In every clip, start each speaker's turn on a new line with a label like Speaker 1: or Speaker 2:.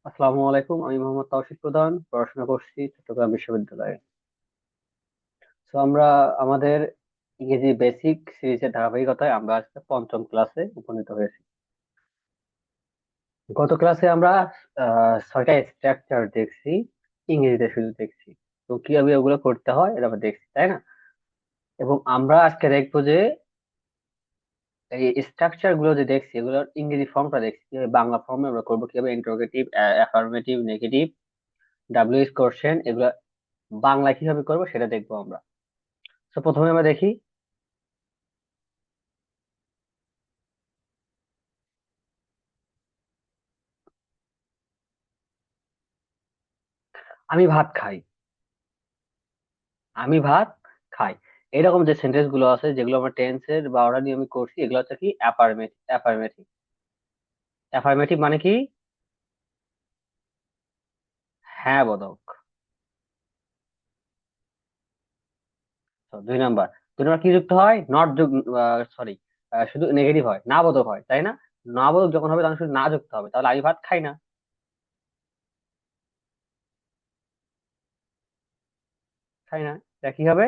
Speaker 1: আসসালামু আলাইকুম। আমি মোহাম্মদ তৌশিক প্রধান, পড়াশোনা করছি চট্টগ্রাম বিশ্ববিদ্যালয়ে। তো আমরা আমাদের ইংরেজি বেসিক সিরিজের ধারাবাহিকতায় আমরা আজকে পঞ্চম ক্লাসে উপনীত হয়েছি। গত ক্লাসে আমরা 6টা স্ট্রাকচার দেখছি, ইংরেজিতে শুধু দেখছি। তো কিভাবে ওগুলো করতে হয় এটা আমরা দেখছি, তাই না? এবং আমরা আজকে দেখবো যে এই স্ট্রাকচার গুলো যে দেখছি এগুলোর ইংরেজি ফর্মটা দেখছি, কিভাবে বাংলা ফর্মে আমরা করবো, কিভাবে interrogative, affirmative, negative, WH question এগুলো বাংলা কিভাবে করবো সেটা দেখবো আমরা। তো প্রথমে আমরা দেখি, আমি ভাত খাই। আমি ভাত খাই, এরকম যে সেন্টেন্স গুলো আছে যেগুলো আমরা টেন্সের বা অর্ডার নিয়ে আমি করছি, এগুলো হচ্ছে কি অ্যাফার্মেটিভ। অ্যাফার্মেটিভ অ্যাফার্মেটিভ মানে কি? হ্যাঁ বোধক। তো 2 নাম্বার, 2 নাম্বার কি যুক্ত হয়? নট যুগ, সরি, শুধু নেগেটিভ হয়, না বোধক হয়, তাই না? না বোধক যখন হবে তখন শুধু না যুক্ত হবে, তাহলে আমি ভাত খাই না। খাই না, এটা কি হবে?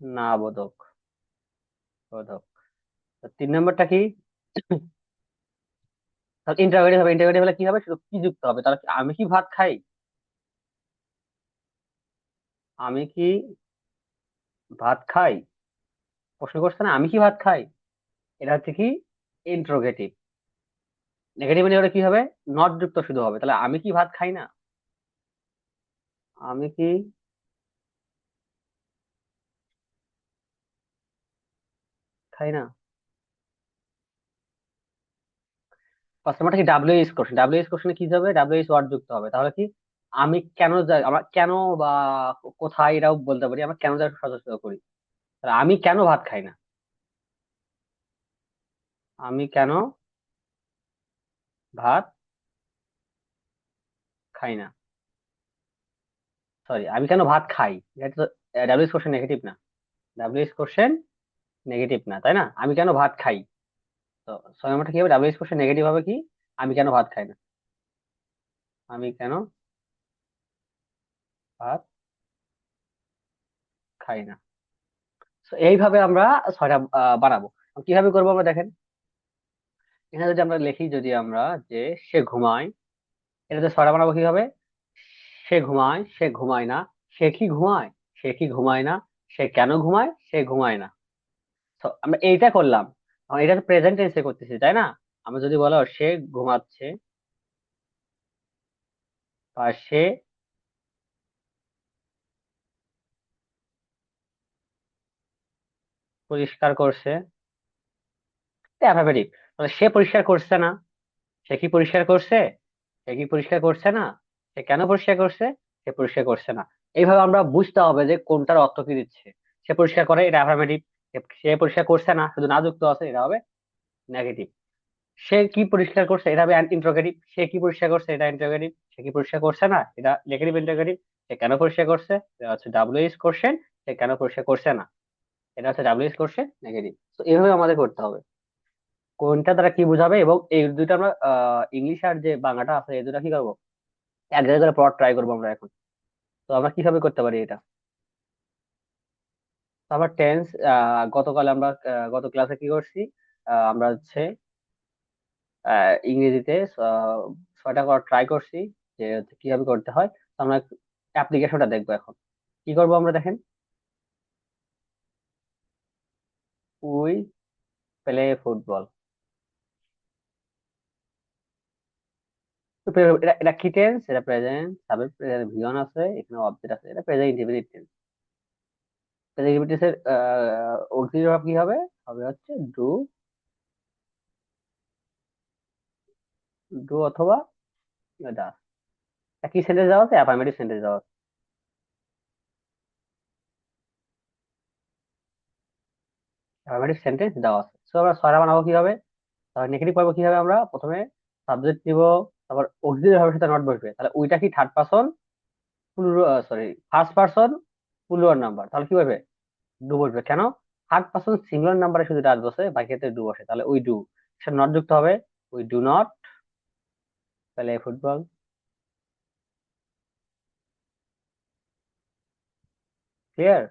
Speaker 1: না বোধক। বোধক। তো 3 নাম্বারটা কি? তাহলে ইন্টারোগেটিভ হবে। ইন্টারোগেটিভ হলে কি হবে? শুধু কি যুক্ত হবে, তাহলে আমি কি ভাত খাই? আমি কি ভাত খাই? প্রশ্ন করছে না, আমি কি ভাত খাই? এটা হচ্ছে কি ইন্ট্রোগেটিভ। নেগেটিভ হলে কি হবে? নট যুক্ত শুধু হবে, তাহলে আমি কি ভাত খাই না? আমি কি খাই না? কাস্টমারটা কি W S question, W S কোশ্চেনে কি হবে? ডাব্লিউ এস ওয়ার্ড যুক্ত হবে, তাহলে কি আমি কেন যাই, আমরা কেন বা কোথায় এটাও বলতে পারি, আমরা কেন যাই সচেষ্ট করি। তাহলে আমি কেন ভাত খাই না? আমি কেন ভাত খাই না, সরি, আমি কেন ভাত খাই, এটা তো ডাব্লিউ এস কোশ্চেন নেগেটিভ না। ডাব্লিউ এস কোশ্চেন নেগেটিভ না, তাই না? আমি কেন ভাত খাই। তো 6 নম্বরটা কি হবে? ডাব্লিউ এস কোশ্চেন নেগেটিভ হবে কি? আমি কেন ভাত খাই না। আমি কেন ভাত খাই না। So, এইভাবে আমরা 6টা বানাবো। কিভাবে করবো আমরা দেখেন, এখানে যদি আমরা লিখি, যদি আমরা যে সে ঘুমায়, এটাতে 6টা বানাবো কিভাবে? সে ঘুমায়, সে ঘুমায় না, সে কি ঘুমায়, সে কি ঘুমায় না, সে কেন ঘুমায়, সে ঘুমায় না। তো আমরা এইটা করলাম, এখন এটা তো প্রেজেন্ট টেন্সে করতেছি, তাই না? আমরা যদি বলো সে ঘুমাচ্ছে, বা সে পরিষ্কার করছে, অ্যাফার্মেটিভ। তাহলে সে পরিষ্কার করছে না, সে কি পরিষ্কার করছে, সে কি পরিষ্কার করছে না, সে কেন পরিষ্কার করছে, সে পরিষ্কার করছে না। এইভাবে আমরা বুঝতে হবে যে কোনটার অর্থ কি দিচ্ছে। সে পরিষ্কার করে, এটা অ্যাফার্মেটিভ। সে পরিষ্কার করছে না, শুধু না যুক্ত আছে, এটা হবে নেগেটিভ। সে কি পরিষ্কার করছে, এটা হবে ইন্টারোগেটিভ। সে কি পরিষ্কার করছে, এটা ইন্টারোগেটিভ। সে কি পরিষ্কার করছে না, এটা নেগেটিভ ইন্টারোগেটিভ। সে কেন পরিষ্কার করছে, এটা হচ্ছে ডাব্লিউ এস কোশ্চেন। সে কেন পরিষ্কার করছে না, এটা হচ্ছে ডাব্লিউ এস কোশ্চেন নেগেটিভ। তো এইভাবে আমাদের করতে হবে কোনটা দ্বারা কি বোঝাবে। এবং এই দুইটা আমরা ইংলিশ আর যে বাংলাটা আছে, এই দুটা কি করবো, এক জায়গায় করে পড়ার ট্রাই করবো আমরা এখন। তো আমরা কিভাবে করতে পারি এটা? তো আমরা টেন্স, গতকাল আমরা গত ক্লাসে কি করছি, আমরা হচ্ছে ইংরেজিতে 6টা করার ট্রাই করছি, যে হচ্ছে কিভাবে করতে হয়। তো আমরা অ্যাপ্লিকেশনটা দেখবো এখন। কি করবো আমরা দেখেন, উই প্লে ফুটবল। এটা এটা কি টেন্স? এটা প্রেজেন্ট সাবজেক্ট, ভিয়ন আছে, এখানে অবজেক্ট আছে, এটা present indefinite tense. Present indefinite এর অক্সিলারি ভার্ব কি হবে? হবে হচ্ছে ডু, ডু অথবা ডাস। কি সেন্টেন্স দেওয়া আছে? অ্যাফার্মেটিভ সেন্টেন্স দেওয়া আছে। অ্যাফার্মেটিভ সেন্টেন্স দেওয়া আছে। সো আমরা ছয়টা বানাবো কিভাবে? তাহলে নেগেটিভ পাবো কিভাবে? আমরা প্রথমে সাবজেক্ট নিব, তারপর অক্সিলারি ভার্বের সাথে নট বসবে, তাহলে ওইটা কি third person sorry, first person plural number, তাহলে কি বসবে? ডু বসবে। কেন? থার্ড পারসন সিঙ্গুলার নাম্বারে শুধু ডাস বসে, বাকি ক্ষেত্রে ডু বসে, তাহলে ওই ডু। নট যুক্ত হবে, we do not play football. Clear?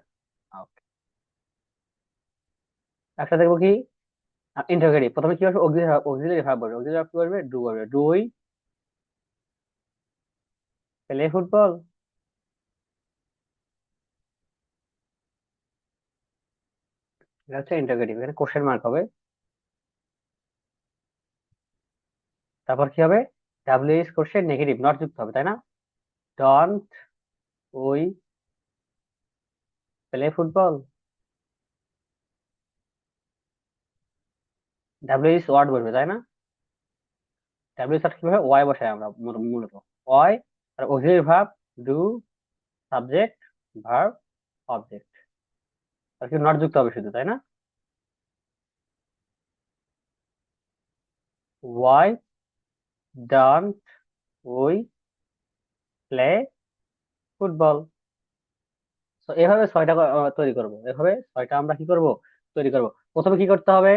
Speaker 1: একটা দেখবো কি, ইন্টারোগেটিভ। প্রথমে কি আসবে, অক্সিলারি ভার্ব বলবে, অক্সিলারি ভার্ব কি করবে, ডু করবে, ডু উই প্লে ফুটবল। এটা হচ্ছে ইন্টারোগেটিভ, এখানে কোশ্চেন মার্ক হবে। তারপর কি হবে, W is question negative, not যুক্ত হবে, তাই না? Don't we play football. W is word বসবে, তাই না? ডাব্লিউ সাথে কি হবে, ওয়াই বসাই আমরা মূলত। ওয়াই আর auxiliary verb, do, subject, verb, object. আর কি নট যুক্ত হবে শুধু, তাই না? Why don't we play football. তো এভাবে ছয়টা তৈরি করব, এভাবে ছয়টা আমরা কি করব, তৈরি করব। প্রথমে কি করতে হবে,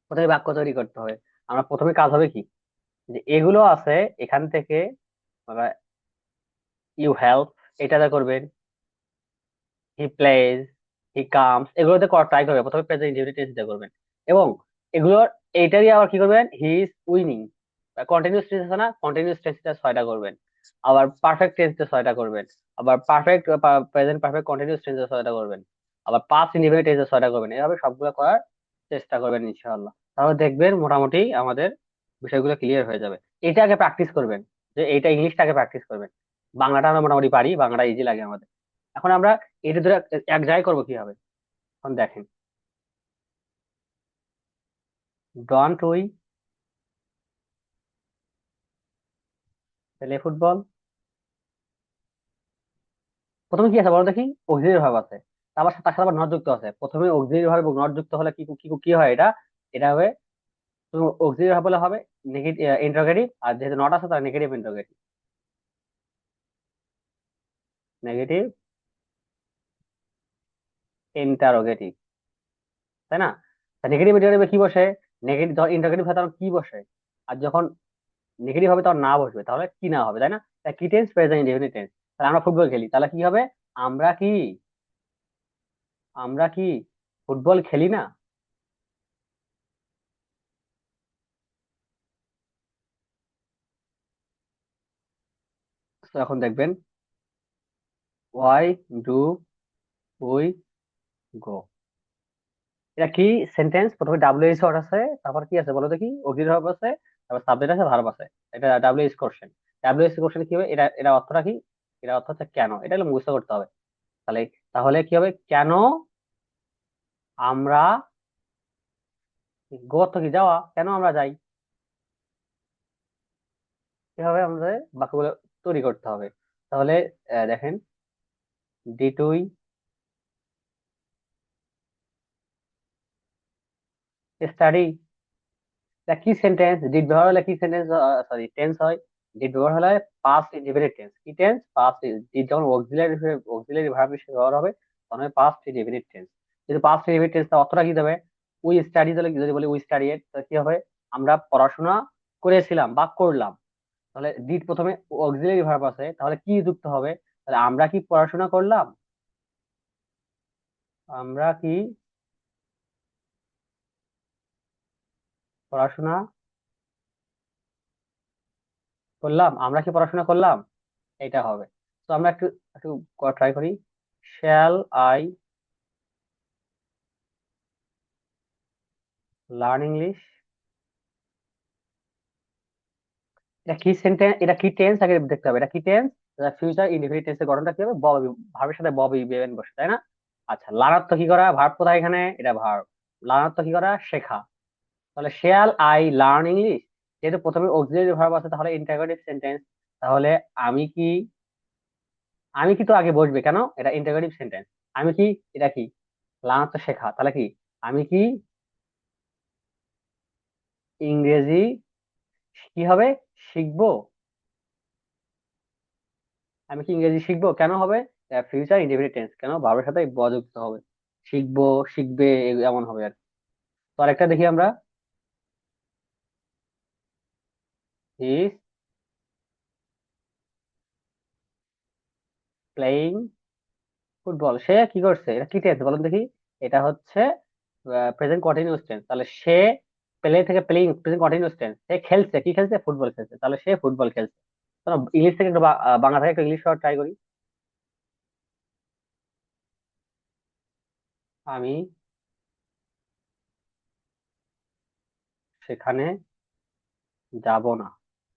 Speaker 1: প্রথমে বাক্য তৈরি করতে হবে। আমরা প্রথমে কাজ হবে কি, যে এগুলো আছে এখান থেকে, ইউ হেল্প, এটাতে করবেন, হি প্লেজ, হি কামস, এগুলোতে ট্রাই করবেন, প্রথমে প্রেজেন্ট ইনডিফিনিট টেন্স দিয়ে করবেন। এবং এগুলোর এইটারই আবার কি করবেন, he is winning. Continuous tense আছে না, কন্টিনিউয়াস টেন্সটা ছয়টা করবেন। আবার পারফেক্ট টেন্সে ছয়টা করবেন। আবার পারফেক্ট প্রেজেন্ট পারফেক্ট কন্টিনিউয়াস টেন্সে ছয়টা করবেন। আবার পাস্ট ইনডিফিনিট টেন্সে ছয়টা করবেন। এভাবে সবগুলো করার চেষ্টা করবেন ইনশাআল্লাহ। তাহলে দেখবেন মোটামুটি আমাদের বিষয়গুলো ক্লিয়ার হয়ে যাবে। এটা আগে প্র্যাকটিস করবেন, যে এইটা ইংলিশটা আগে প্র্যাকটিস করবেন। বাংলাটা আমরা মোটামুটি পারি, বাংলাটা ইজি লাগে আমাদের। এখন আমরা এটা ধরে এক জায়গায় করবো কিভাবে, এখন দেখেন। Don't we play football. প্রথমে কি আছে বলো দেখি, অক্সিলারি ভার্ব আছে, তারপর তার সাথে আবার নট যুক্ত আছে। প্রথমে অক্সিলারি ভার্ব এবং নট যুক্ত হলে কি কি কি হয়, এটা এটা হবে, তুমি অক্সিলারি ভার্ব বলে হবে নেগেটিভ ইন্টারোগেটিভ, আর যেহেতু নট আছে তার নেগেটিভ ইন্টারোগেটিভ, নেগেটিভ ইন্টারোগেটিভ, তাই না? নেগেটিভ ইন্টারোগেটিভ কি বসে, নেগেটিভ যখন ইন্টারোগেটিভ হয় তখন কি বসে, আর যখন নেগেটিভ হবে তখন না বসবে, তাহলে কি না হবে, তাই না? কি টেন্স, প্রেজেন্ট ইনডেফিনিট টেন্স। তাহলে আমরা ফুটবল খেলি, তাহলে কি হবে, আমরা কি, আমরা কি ফুটবল খেলি না? তো এখন দেখবেন, ওয়াই ডু উই গো। এটা কি সেন্টেন্স, প্রথমে ডাব্লিউ এইচ ওয়ার্ড আছে, তারপর কি আছে বলো দেখি, অক্সিলারি ভার্ব আছে, তারপর সাবজেক্ট আছে, ভার্ব আছে। এটা W H question. W H question কি হবে, এটা এটা অর্থটা কি, এটা অর্থ হচ্ছে কেন, এটা হলো মুখস্থ করতে হবে। তাহলে তাহলে কি হবে, কেন আমরা, গো অর্থ কি, যাওয়া, কেন আমরা যাই। এভাবে আমাদের বাক্যগুলো তৈরি করতে হবে। তাহলে দেখেন, ডিড উই স্টাডি। এটা কি সেন্টেন্স, ডিড ব্যবহার হলে কি সেন্টেন্স, সরি টেন্স হয়, ডিড ব্যবহার হলে পাস্ট ইনডিফিনিট টেন্স। কি টেন্স, পাস্ট। ডিড যখন অক্সিলারি ভার্ব হিসেবে ব্যবহার হবে তখন হবে পাস্ট ইনডিফিনিট টেন্স। কিন্তু পাস্ট ইনডিফিনিট টেন্স অর্থটা কি দেবে, উই স্টাডি, তাহলে যদি বলি উই স্টাডি তাহলে কি হবে, আমরা পড়াশোনা করেছিলাম বা করলাম। তাহলে ডিড প্রথমে অক্সিলারি ভার্ব আছে, তাহলে কি যুক্ত হবে, তাহলে আমরা কি পড়াশোনা করলাম, আমরা কি পড়াশোনা করলাম, আমরা কি পড়াশোনা করলাম, এটা হবে। তো আমরা একটু একটু ট্রাই করি। Shall I learn English. এটা কি সেন্টেন্স, এটা কি টেন্স আগে দেখতে হবে, এটা কি টেন্স, ফিউচার ইনডিফিনিট টেন্সের গঠনটা কি হবে, ভার্বের সাথে বব ইভেন বসে, তাই না? আচ্ছা, লার্নার তো কি করা, ভার্ব কোথায় এখানে, এটা ভার্ব। লার্নার তো কি করা, শেখা। তাহলে শ্যাল আই লার্ন ইংলিশ, যেহেতু প্রথমে অক্সিলারি ভার্ব আছে তাহলে ইন্টারোগেটিভ সেন্টেন্স। তাহলে আমি কি, আমি কি তো আগে বসবে কেন, এটা ইন্টারোগেটিভ সেন্টেন্স। আমি কি, এটা কি, লার্নার তো শেখা, তাহলে কি, আমি কি ইংরেজি কি হবে, শিখবো, আমি কি ইংরেজি শিখবো, কেন হবে, ফিউচার ইনডিফিনিট টেন্স, কেন ভার্বের সাথে ব যুক্ত হবে, শিখবো, শিখবে, এমন হবে আর কি। তো আরেকটা দেখি আমরা, ইজ প্লেইং ফুটবল। সে কি করছে, এটা কি টেন্স বলেন দেখি? এটা হচ্ছে প্রেজেন্ট কন্টিনিউয়াস টেন্স। তাহলে সে প্লে থেকে প্লেইং প্রেজেন্ট কন্টিনিউয়াস টেন্স, সে খেলছে, কি খেলছে? ফুটবল খেলছে। তাহলে সে ফুটবল খেলছে। চলো ইংলিশ থেকে একটু বাংলা থেকে একটু ইংলিশ ট্রাই করি। আমি সেখানে যাব না।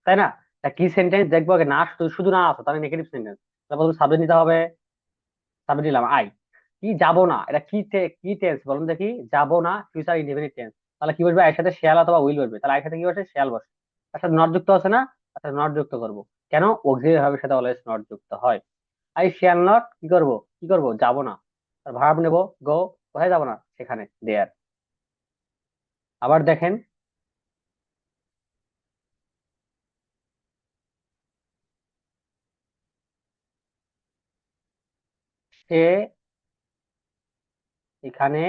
Speaker 1: তাই না? তা কি সেন্টেন্স দেখবো আগে, না শুধু শুধু না আছে তাহলে নেগেটিভ সেন্টেন্স। তারপর সাবজেক্ট নিতে হবে। সাবজেক্ট নিলাম আই। কি যাব না, এটা কি কি টেন্স বলুন দেখি? যাব না ফিউচার ইনডিফিনিট টেন্স। তাহলে কি বসবে? এর সাথে শ্যাল অথবা উইল বসবে। তাহলে এর সাথে কি বসে? শ্যাল বসে। তার সাথে নট যুক্ত আছে না? আচ্ছা নট যুক্ত করব। কেন? অক্সিলারি ভার্বের সাথে অলওয়েজ নট যুক্ত হয়। আই শ্যাল নট কি করব? কি করব? যাব না। আর ভার্ব নেব গো। কোথায় যাব না? সেখানে, দেয়ার। আবার দেখেন, সে এখানে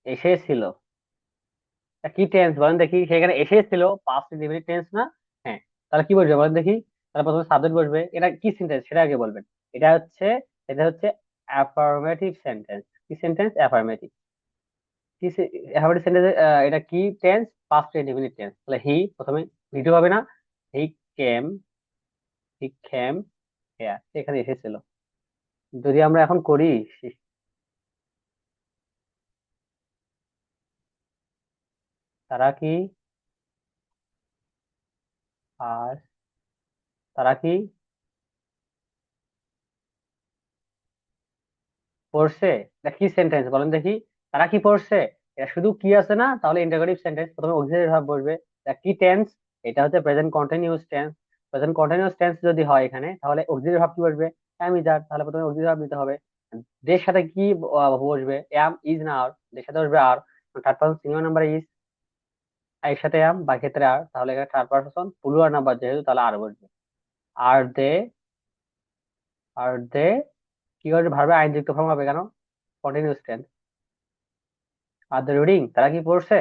Speaker 1: এসেছিল। তা কি টেন্স বলেন দেখি? সেখানে এসেছিল, পাস্ট ইনডিফিনিট টেন্স না? হ্যাঁ। তাহলে কি বসবে বলেন দেখি? তাহলে প্রথমে সাবজেক্ট বসবে। এটা কি সেন্টেন্স সেটা আগে বলবেন। এটা হচ্ছে এটা হচ্ছে অ্যাফার্মেটিভ সেন্টেন্স। কি সেন্টেন্স? অ্যাফার্মেটিভ। কি অ্যাফার্মেটিভ সেন্টেন্স? এটা কি টেন্স? Past indefinite tense. তাহলে হি প্রথমে ভিডিও হবে না? হি কেম, হি কেম হেয়ার, এখানে এসেছিল। যদি আমরা এখন করি, তারা কি আর তারা কি পড়ছে। এটা কি সেন্টেন্স বলেন দেখি? তারা কি পড়ছে? এটা শুধু কি আছে না? তাহলে ইন্টারোগেটিভ সেন্টেন্স, প্রথমে অক্সিলারি ভার্ব বসবে। এটা কি টেন্স? এটা হচ্ছে present continuous tense. Present continuous tense যদি হয় এখানে, তাহলে অক্সিলারি ভার্ব কি বসবে? অ্যাম ইজ আর। তাহলে প্রথমে অক্সিলারি ভার্ব নিতে হবে। দের সাথে কি বসবে? অ্যাম ইজ না আর? দের সাথে বসবে আর। Third person singular number is, এর সাথে অ্যাম বা ক্ষেত্রে আর, তাহলে এখানে থার্ড পারসন প্লুরাল নাম্বার যেহেতু, তাহলে আর বসবে। আর দে, আর দে কি করবে? ভার্বে আইন যুক্ত ফর্ম হবে কেন? Continuous tense. Are the reading, তারা কি পড়ছে?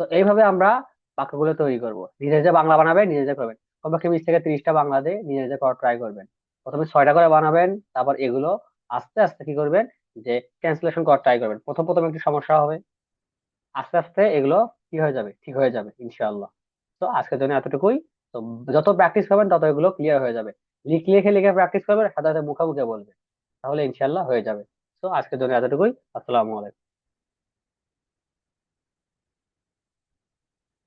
Speaker 1: তো এইভাবে আমরা বাক্যগুলো তৈরি করব। নিজে নিজে বাংলা বানাবেন, নিজে নিজে করবেন। কমপক্ষে 20 থেকে 30টা বাংলা দিয়ে নিজে নিজে করা ট্রাই করবেন। প্রথমে 6টা করে বানাবেন, তারপর এগুলো আস্তে আস্তে কি করবেন, যে ট্রান্সলেশন করা ট্রাই করবেন। প্রথম প্রথম একটু সমস্যা হবে, আস্তে আস্তে এগুলো কি হয়ে যাবে, ঠিক হয়ে যাবে ইনশাআল্লাহ। তো আজকের জন্য এতটুকুই। তো যত প্র্যাকটিস করবেন তত এগুলো ক্লিয়ার হয়ে যাবে। লিখে লিখে প্র্যাকটিস করবেন, সাথে সাথে মুখে মুখে বলবেন, তাহলে ইনশাআল্লাহ হয়ে যাবে। তো আজকের জন্য এতটুকুই। আসসালামু আলাইকুম।